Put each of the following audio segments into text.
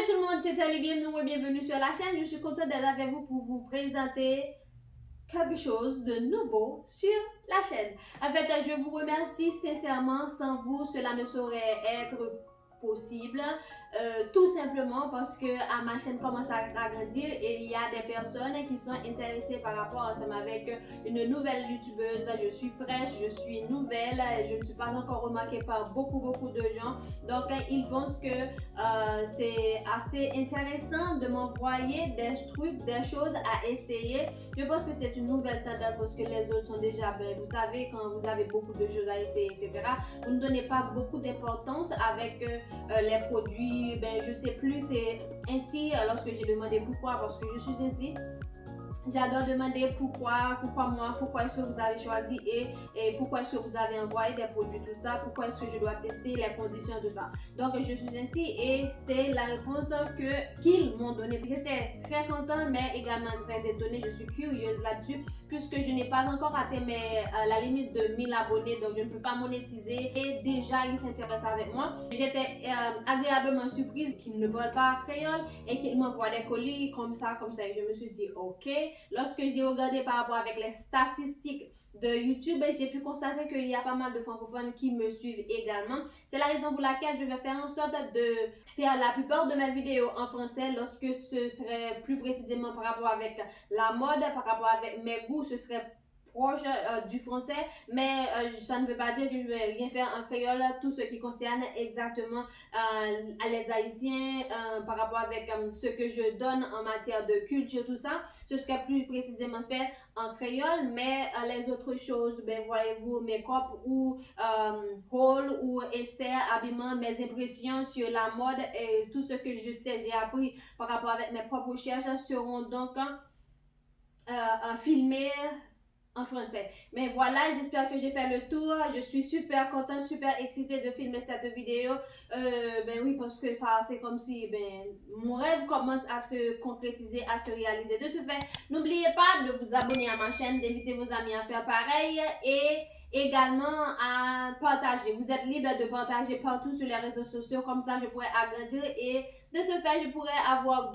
tout le monde, c'est Ali, bienvenue sur la chaîne. Je suis contente d'être avec vous pour vous présenter quelque chose de nouveau sur la chaîne. En fait, je vous remercie sincèrement. Sans vous, cela ne saurait être possible. Tout simplement parce que ma chaîne commence à s'agrandir et il y a des personnes qui sont intéressées par rapport ensemble avec une nouvelle youtubeuse. Je suis fraîche, je suis nouvelle, je ne suis pas encore remarquée par beaucoup de gens. Donc ils pensent que c'est assez intéressant de m'envoyer des trucs, des choses à essayer. Je pense que c'est une nouvelle tendance parce que les autres sont déjà, vous savez, quand vous avez beaucoup de choses à essayer, etc., vous ne donnez pas beaucoup d'importance avec les produits, je sais plus, c'est ainsi. Lorsque j'ai demandé pourquoi, parce que je suis ainsi, j'adore demander pourquoi moi, pourquoi est-ce que vous avez choisi et pourquoi est-ce que vous avez envoyé des produits, tout ça, pourquoi est-ce que je dois tester les conditions, tout ça. Donc je suis ainsi et c'est la réponse qu'ils m'ont donnée. J'étais très content mais également très étonnée, je suis curieuse là-dessus puisque je n'ai pas encore atteint la limite de 1000 abonnés, donc je ne peux pas monétiser et déjà ils s'intéressent avec moi. J'étais agréablement surprise qu'ils ne parlent pas créole et qu'ils m'envoient des colis comme ça et je me suis dit ok. Lorsque j'ai regardé par rapport avec les statistiques de YouTube, j'ai pu constater qu'il y a pas mal de francophones qui me suivent également. C'est la raison pour laquelle je vais faire en sorte de faire la plupart de mes vidéos en français lorsque ce serait plus précisément par rapport avec la mode, par rapport avec mes goûts, ce serait proche du français, mais ça ne veut pas dire que je vais rien faire en créole. Tout ce qui concerne exactement les Haïtiens par rapport avec ce que je donne en matière de culture, tout ça, ce serait plus précisément fait en créole, mais les autres choses, voyez-vous, make-up ou haul ou essai, habillement, mes impressions sur la mode et tout ce que je sais, j'ai appris par rapport avec mes propres recherches seront donc filmés en français. Mais voilà, j'espère que j'ai fait le tour. Je suis super contente, super excitée de filmer cette vidéo. Oui, parce que ça, c'est comme si mon rêve commence à se concrétiser, à se réaliser. De ce fait, n'oubliez pas de vous abonner à ma chaîne, d'inviter vos amis à faire pareil et également à partager. Vous êtes libre de partager partout sur les réseaux sociaux, comme ça je pourrais agrandir et de ce fait je pourrais avoir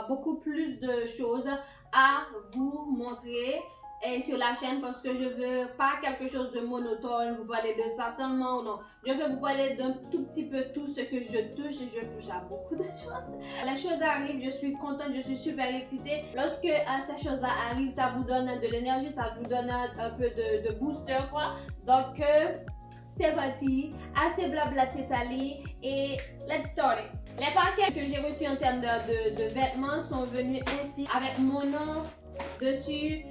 beaucoup plus de choses à vous montrer et sur la chaîne parce que je veux pas quelque chose de monotone, vous parler de ça seulement, non. Je veux vous parler d'un tout petit peu tout ce que je touche et je touche à beaucoup de choses. Les choses arrivent, je suis contente, je suis super excitée. Lorsque ces choses-là arrivent, ça vous donne de l'énergie, ça vous donne un peu de booster quoi. Donc c'est parti, assez blabla tétali et let's start it. Les paquets que j'ai reçus en termes de vêtements sont venus ainsi avec mon nom dessus,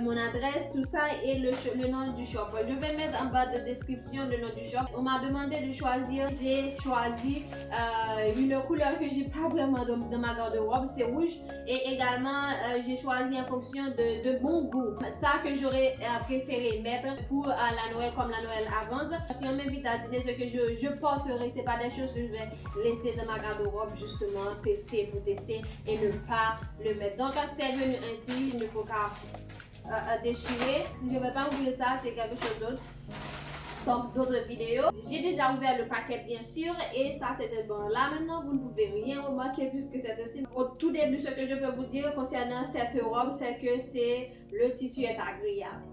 mon adresse, tout ça et le nom du shop. Je vais mettre en bas de description le nom du shop. On m'a demandé de choisir, j'ai choisi une couleur que j'ai pas vraiment dans ma garde-robe, c'est rouge et également j'ai choisi en fonction de mon goût. Ça que j'aurais préféré mettre pour la Noël comme la Noël avance. Si on m'invite à dîner, ce que je porterai, c'est pas des choses que je vais laisser dans ma garde-robe justement, tester pour tester et ne pas le mettre. Donc c'était venu ainsi. Il ne faut qu'à déchirer. Si je ne vais pas ouvrir ça, c'est quelque chose d'autre. Donc d'autres vidéos. J'ai déjà ouvert le paquet bien sûr et ça c'était bon. Là maintenant vous ne pouvez rien remarquer puisque c'est ainsi. Au tout début ce que je peux vous dire concernant cette robe c'est que le tissu est agréable.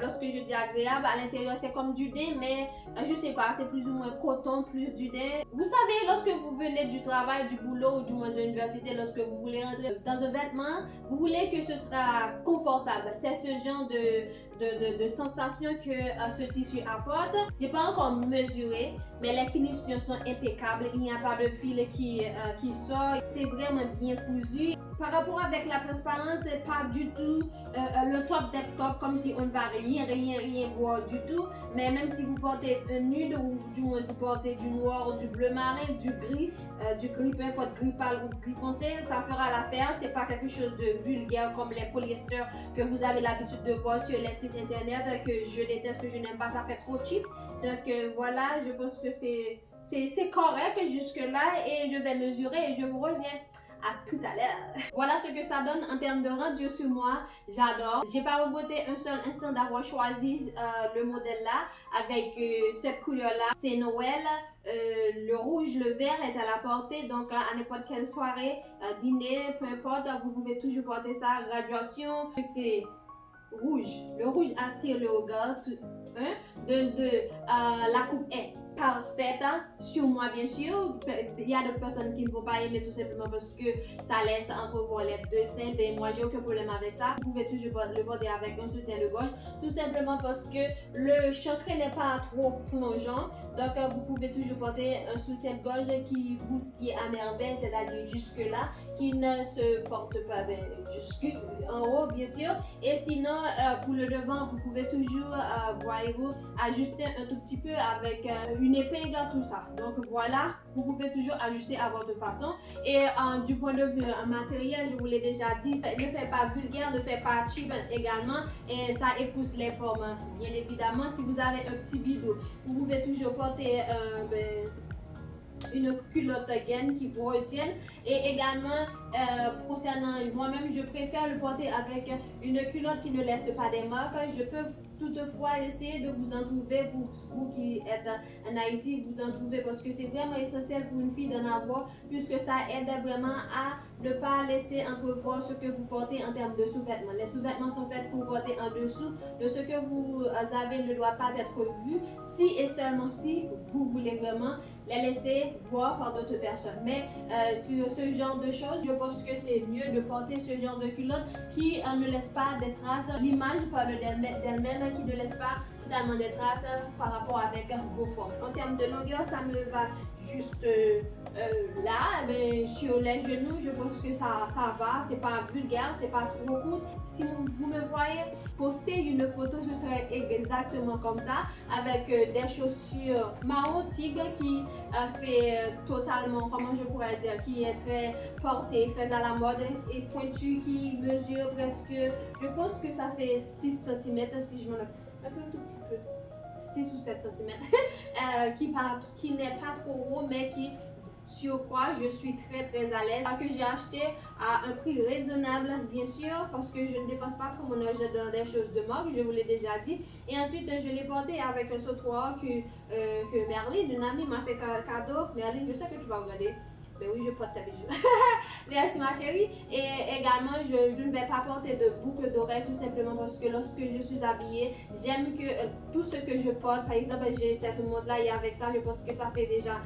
Lorsque je dis agréable, à l'intérieur c'est comme du daim mais je sais pas, c'est plus ou moins coton, plus du daim. Vous savez lorsque vous venez du travail, du boulot ou du moins de l'université, lorsque vous voulez rentrer dans un vêtement, vous voulez que ce sera confortable. C'est ce genre de sensation que ce tissu apporte. J'ai pas encore mesuré, mais les finitions sont impeccables. Il n'y a pas de fil qui sort. C'est vraiment bien cousu. Par rapport avec la transparence, c'est pas du tout le top des top, comme si on ne va rien voir du tout. Mais même si vous portez un nude ou du moins vous portez du noir, du bleu marin, du gris peu importe, gris pâle ou gris foncé, ça fera l'affaire. C'est pas quelque chose de vulgaire comme les polyesters que vous avez l'habitude de voir sur les sites internet que je déteste, que je n'aime pas, ça fait trop cheap. Donc voilà, je pense que c'est correct jusque là et je vais mesurer et je vous reviens. À tout à l'heure. Voilà ce que ça donne en termes de rendu sur moi. J'adore. J'ai pas regretté un seul instant d'avoir choisi le modèle là avec cette couleur là. C'est Noël. Le rouge, le vert est à la portée, donc à n'importe quelle soirée, dîner, peu importe, vous pouvez toujours porter ça. Graduation, c'est rouge. Le rouge attire le regard. La coupe est parfaite sur moi, bien sûr. Il y a d'autres personnes qui ne vont pas aimer tout simplement parce que ça laisse entrevoir les deux seins. Ben, moi, j'ai aucun problème avec ça. Vous pouvez toujours le porter avec un soutien de gorge, tout simplement parce que le chancré n'est pas trop plongeant. Donc, vous pouvez toujours porter un soutien de gorge qui vous sied à merveille, c'est-à-dire jusque-là, qui ne se porte pas jusqu'en haut, bien sûr. Et sinon, pour le devant, vous pouvez toujours, voyez-vous, ajuster un tout petit peu avec une épingle, tout ça. Donc voilà, vous pouvez toujours ajuster à votre façon. Et du point de vue matériel, je vous l'ai déjà dit, ne fait pas vulgaire, ne fait pas cheap également. Et ça épouse les formes. Bien évidemment, si vous avez un petit bidou, vous pouvez toujours porter une culotte gaine qui vous retienne. Et également, concernant moi-même, je préfère le porter avec une culotte qui ne laisse pas des marques. Je peux toutefois essayer de vous en trouver, pour vous qui êtes en Haïti, vous en trouver, parce que c'est vraiment essentiel pour une fille d'en avoir, puisque ça aide vraiment à ne pas laisser entrevoir ce que vous portez en termes de sous-vêtements. Les sous-vêtements sont faits pour porter en dessous de ce que vous avez ne doit pas être vu, si et seulement si vous voulez vraiment les laisser voir par d'autres personnes. Mais sur ce genre de choses, je pense que c'est mieux de porter ce genre de culotte qui ne laisse pas des traces. L'image parle d'elle-même, qui ne laisse pas totalement des traces par rapport avec vos formes. En termes de longueur, ça me va juste là, mais sur les genoux, je pense que ça va, c'est pas vulgaire, c'est pas trop court. Si vous me voyez poster une photo, ce serait exactement comme ça, avec des chaussures marron tigre qui fait totalement, comment je pourrais dire, qui est très portée, très à la mode et pointue, qui mesure presque, je pense que ça fait 6 cm si je m'en rappelle, un tout petit peu. 6 ou 7 cm, qui n'est pas trop haut, mais qui, sur quoi je suis très à l'aise, que j'ai acheté à un prix raisonnable, bien sûr, parce que je ne dépense pas trop mon argent dans des choses de marque, je vous l'ai déjà dit. Et ensuite, je l'ai porté avec un sautoir que Merlin, une amie, m'a fait cadeau. Merlin, je sais que tu vas regarder. Ben oui, je porte ta bijou. Merci ma chérie. Et également, je ne vais pas porter de boucle d'oreille tout simplement parce que lorsque je suis habillée, j'aime que tout ce que je porte, par exemple, j'ai cette montre-là et avec ça, je pense que ça fait déjà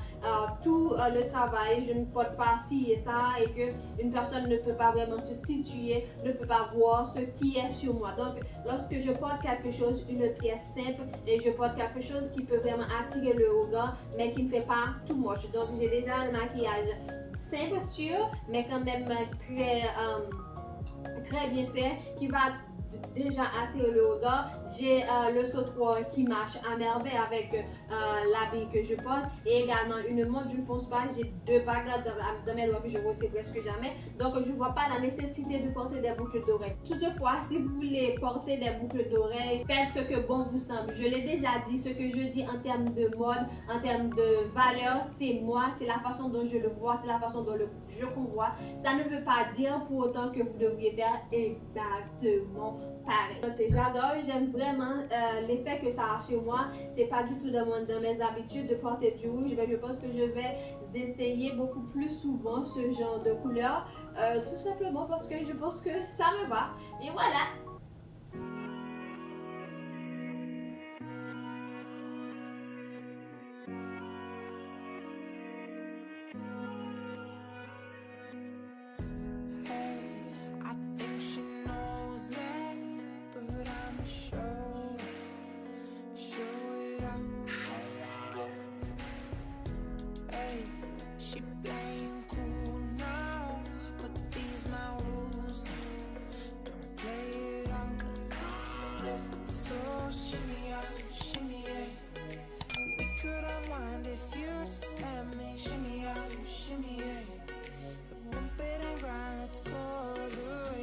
tout le travail. Je ne porte pas ci et ça et que une personne ne peut pas vraiment se situer, ne peut pas voir ce qui est sur moi. Donc, lorsque je porte quelque chose, une pièce simple, et je porte quelque chose qui peut vraiment attirer le regard, mais qui ne fait pas too much. Donc, j'ai déjà un maquillage simple, sûr, mais quand même très bien fait, qui va déjà attirer le regard. J'ai le sautoir qui marche à merveille avec l'habit que je porte et également une montre. Je ne pense pas, j'ai 2 bagues dans mes doigts que je retire presque jamais, donc je ne vois pas la nécessité de porter des boucles d'oreilles. Toutefois, si vous voulez porter des boucles d'oreilles, faites ce que bon vous semble. Je l'ai déjà dit, ce que je dis en termes de mode, en termes de valeur, c'est moi, c'est la façon dont je le vois, c'est la façon dont je convois. Ça ne veut pas dire pour autant que vous devriez faire exactement pareil. J'adore, j'aime vraiment l'effet que ça a chez moi. C'est pas du tout dans mes habitudes de porter du rouge, mais je pense que je vais essayer beaucoup plus souvent ce genre de couleur, tout simplement parce que je pense que ça me va. Et voilà. She